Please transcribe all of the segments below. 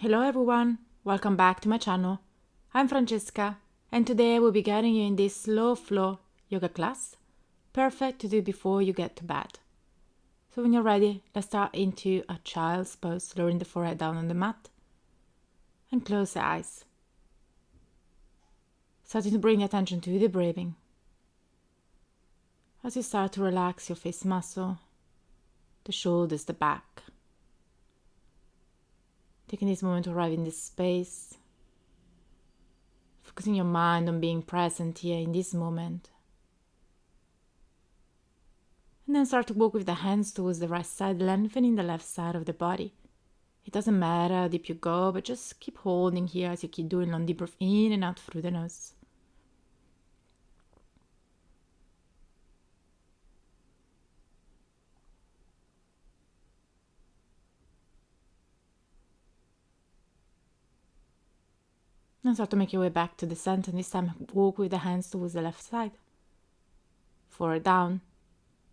Hello everyone, welcome back to my channel. I'm Francesca and today we'll be guiding you in this slow flow yoga class, perfect to do before you get to bed. So when you're ready, let's start into a child's pose, lowering the forehead down on the mat and close the eyes. Starting to bring attention to the breathing. As you start to relax your face muscle, the shoulders, the back. Taking this moment to arrive in this space, focusing your mind on being present here in this moment. And then start to walk with the hands towards the right side, lengthening the left side of the body. It doesn't matter how deep you go, but just keep holding here as you keep doing long deep breath in and out through the nose. And start to make your way back to the center, and this time walk with the hands towards the left side. Forward down,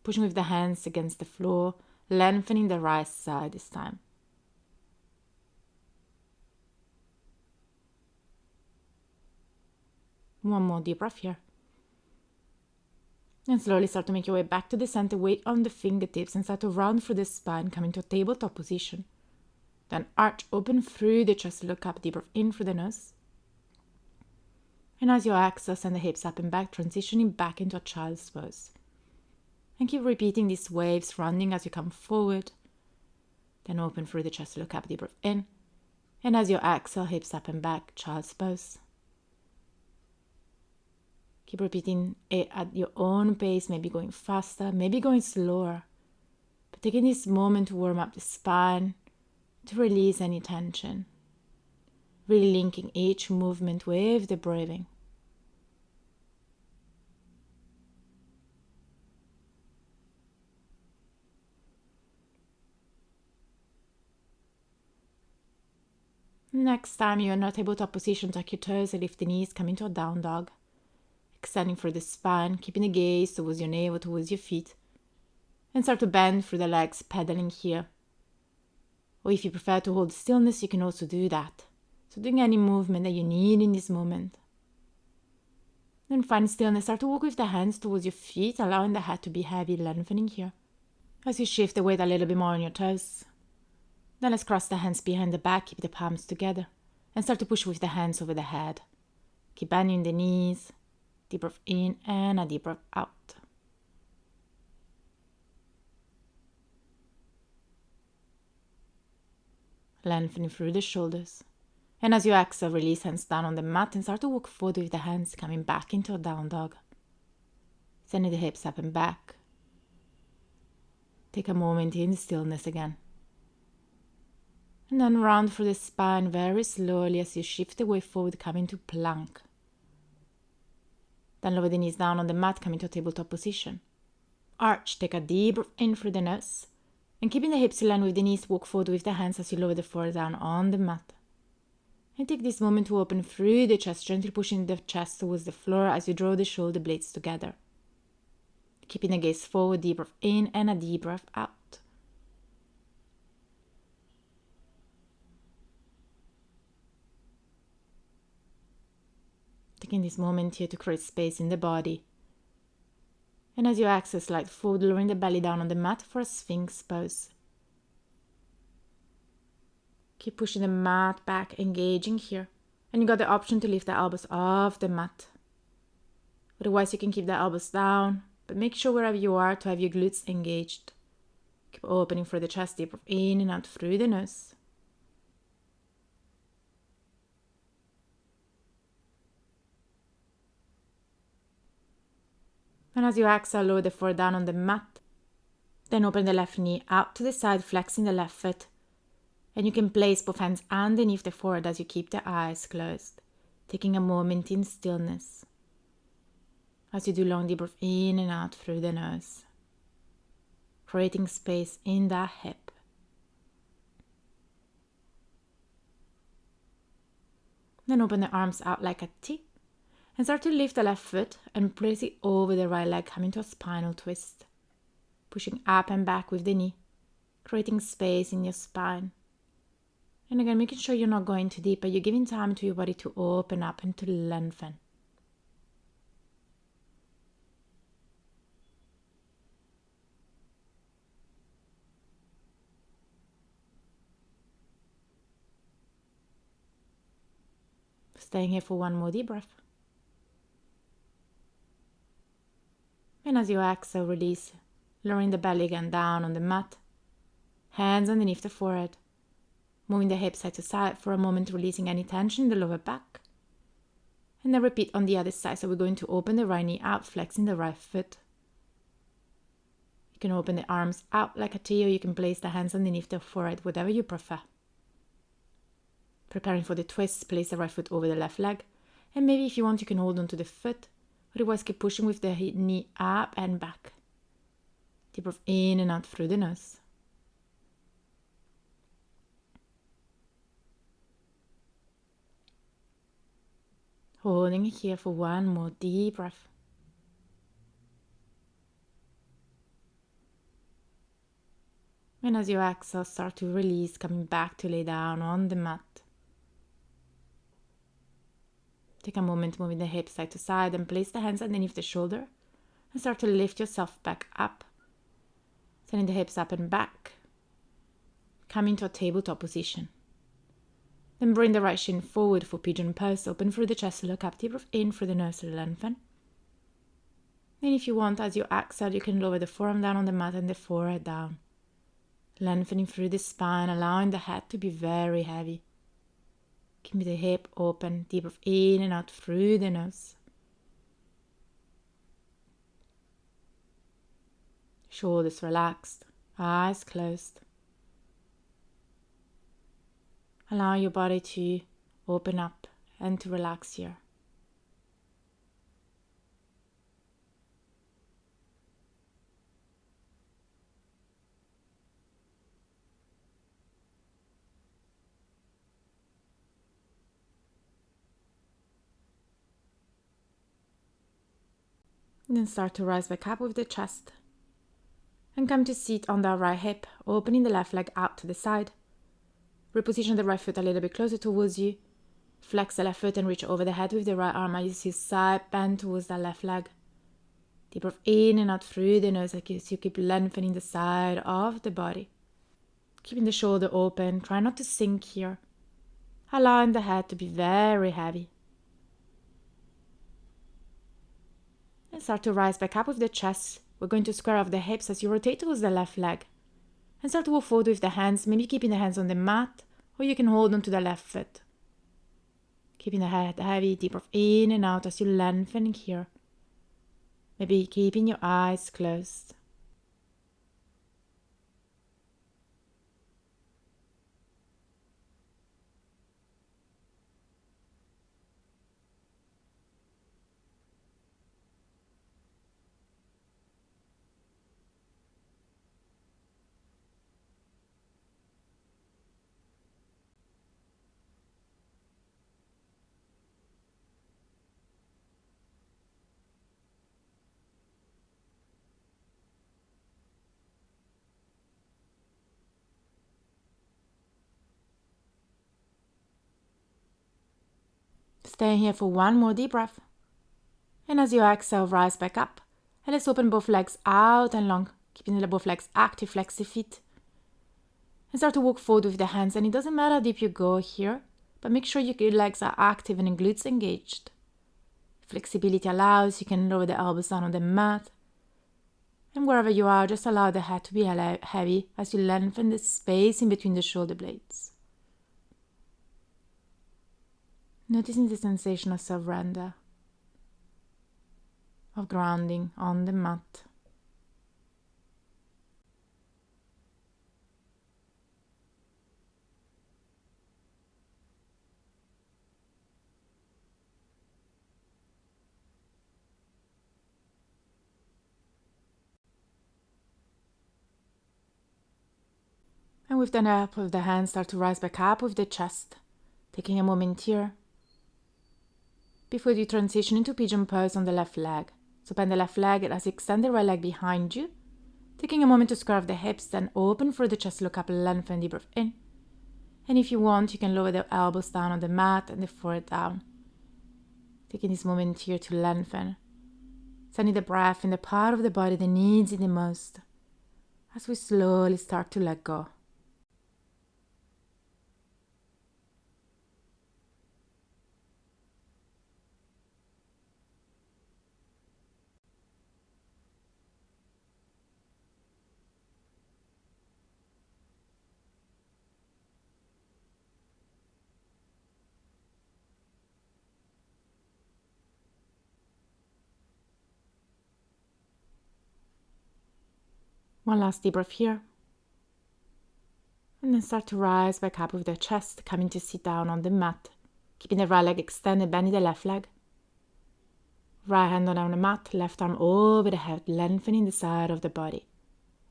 pushing with the hands against the floor, lengthening the right side this time. One more deep breath here. And slowly start to make your way back to the center, weight on the fingertips, and start to round through the spine, coming to a tabletop position. Then arch open through the chest, look up, deep breath in through the nose. And as you exhale, send the hips up and back, transitioning back into a child's pose. And keep repeating these waves, rounding as you come forward. Then open through the chest, look up, deep breath in. And as you exhale, hips up and back, child's pose. Keep repeating it at your own pace, maybe going faster, maybe going slower. But taking this moment to warm up the spine, to release any tension. Really linking each movement with the breathing. Next time you're in a tabletop position, tuck your toes and lift the knees, come into a down dog. Extending through the spine, keeping the gaze towards your navel, towards your feet. And start to bend through the legs, pedaling here. Or if you prefer to hold stillness, you can also do that. So doing any movement that you need in this moment. Then find stillness, start to walk with the hands towards your feet, allowing the head to be heavy, lengthening here. As you shift the weight a little bit more on your toes. Then let's cross the hands behind the back, keep the palms together, and start to push with the hands over the head. Keep bending the knees, deep breath in and a deep breath out. Lengthening through the shoulders. And as you exhale, release hands down on the mat and start to walk forward with the hands, coming back into a down dog. Sending the hips up and back. Take a moment in stillness again. And then round through the spine very slowly as you shift the weight forward, come into plank. Then lower the knees down on the mat, come into a tabletop position. Arch, take a deep breath in through the nose. And keeping the hips in line with the knees, walk forward with the hands as you lower the forehead down on the mat. And take this moment to open through the chest, gently pushing the chest towards the floor as you draw the shoulder blades together. Keeping the gaze forward, deep breath in and a deep breath out. Taking this moment here to create space in the body. And as you exhale, slide forward, lowering the belly down on the mat for a Sphinx pose. Keep pushing the mat back, engaging here. And you got the option to lift the elbows off the mat. Otherwise, you can keep the elbows down, but make sure wherever you are to have your glutes engaged. Keep opening for the chest, deep breath in and out through the nose. And as you exhale, lower the forehead down on the mat. Then open the left knee out to the side, flexing the left foot. And you can place both hands underneath the forehead as you keep the eyes closed, taking a moment in stillness. As you do long deep breath in and out through the nose, creating space in the hip. Then open the arms out like a T. And start to lift the left foot and place it over the right leg, coming to a spinal twist. Pushing up and back with the knee, creating space in your spine. And again, making sure you're not going too deep, but you're giving time to your body to open up and to lengthen. Staying here for one more deep breath. And as you exhale, release, lowering the belly again down on the mat. Hands underneath the forehead. Moving the hips side to side for a moment, releasing any tension in the lower back. And then repeat on the other side. So we're going to open the right knee out, flexing the right foot. You can open the arms out like a T, or you can place the hands underneath the forehead, whatever you prefer. Preparing for the twist, place the right foot over the left leg. And maybe if you want, you can hold onto the foot. Otherwise, keep pushing with the knee up and back. Deep breath in and out through the nose. Holding it here for one more deep breath. And as you exhale, start to release, coming back to lay down on the mat. Take a moment moving the hips side to side and place the hands underneath the shoulder and start to lift yourself back up. Sending the hips up and back. Coming to a tabletop position. Then bring the right shin forward for pigeon pose. Open through the chest, look up, deep breath in through the nose, lengthen. And if you want, as you exhale, you can lower the forearm down on the mat and the forehead down. Lengthening through the spine, allowing the head to be very heavy. Keep the hip open, deep breath in and out through the nose. Shoulders relaxed, eyes closed. Allow your body to open up and to relax here. And then start to rise back up with the chest. And come to sit on the right hip, opening the left leg out to the side. Reposition the right foot a little bit closer towards you. Flex the left foot and reach over the head with the right arm as you side bend towards the left leg. Deep breath in and out through the nose as you keep lengthening the side of the body. Keeping the shoulder open, try not to sink here. Allowing the head to be very heavy. And start to rise back up with the chest. We're going to square off the hips as you rotate towards the left leg. And start to walk forward with the hands, maybe keeping the hands on the mat, or you can hold on to the left foot. Keeping the head heavy, deep breath in and out as you lengthen here. Maybe keeping your eyes closed. Stay here for one more deep breath. And as you exhale, rise back up. And let's open both legs out and long, keeping both legs active, flex the feet. And start to walk forward with the hands. And it doesn't matter how deep you go here, but make sure your legs are active and your glutes engaged. Flexibility allows, you can lower the elbows down on the mat. And wherever you are, just allow the head to be heavy as you lengthen the space in between the shoulder blades. Noticing the sensation of surrender, of grounding on the mat. And with the help of the hands, start to rise back up with the chest, taking a moment here before you transition into pigeon pose on the left leg. So bend the left leg as you extend the right leg behind you. Taking a moment to square off the hips, then open through the chest, look up, lengthen, deep breath in. And if you want, you can lower the elbows down on the mat and the forehead down. Taking this moment here to lengthen. Sending the breath in the part of the body that needs it the most as we slowly start to let go. One last deep breath here. And then start to rise back up with the chest, coming to sit down on the mat. Keeping the right leg extended, bending the left leg. Right hand on the mat, left arm over the head, lengthening the side of the body.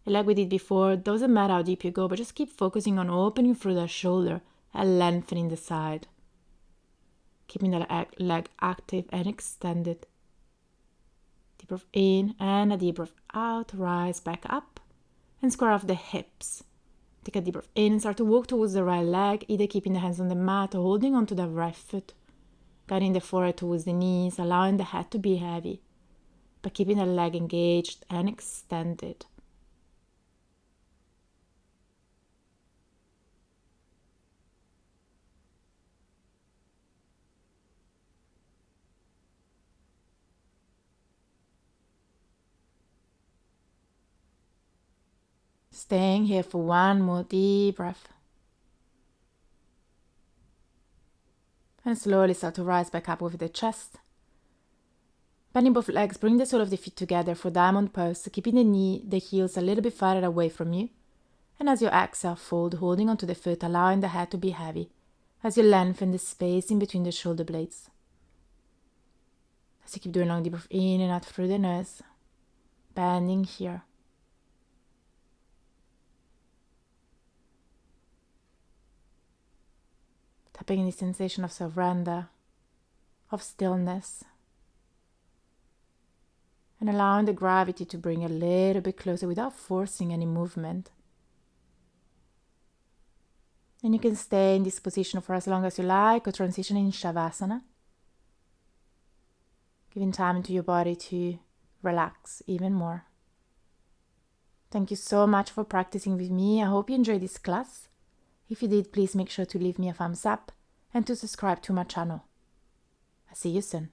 Like we did before, doesn't matter how deep you go, but just keep focusing on opening through the shoulder and lengthening the side. Keeping the leg active and extended. Deep breath in and a deep breath out, rise back up and square off the hips. Take a deep breath in and start to walk towards the right leg, either keeping the hands on the mat or holding onto the right foot. Guiding the forehead towards the knees, allowing the head to be heavy, but keeping the leg engaged and extended. Staying here for one more deep breath. And slowly start to rise back up with the chest. Bending both legs, bring the sole of the feet together for diamond pose, keeping the heels a little bit farther away from you. And as you exhale, fold, holding onto the foot, allowing the head to be heavy, as you lengthen the space in between the shoulder blades. As you keep doing long deep breath in and out through the nose, bending here. Tapping in the sensation of surrender, of stillness, and allowing the gravity to bring a little bit closer without forcing any movement. And you can stay in this position for as long as you like or transition in Shavasana, giving time to your body to relax even more. Thank you so much for practicing with me. I hope you enjoyed this class. If you did, please make sure to leave me a thumbs up and to subscribe to my channel. I'll see you soon.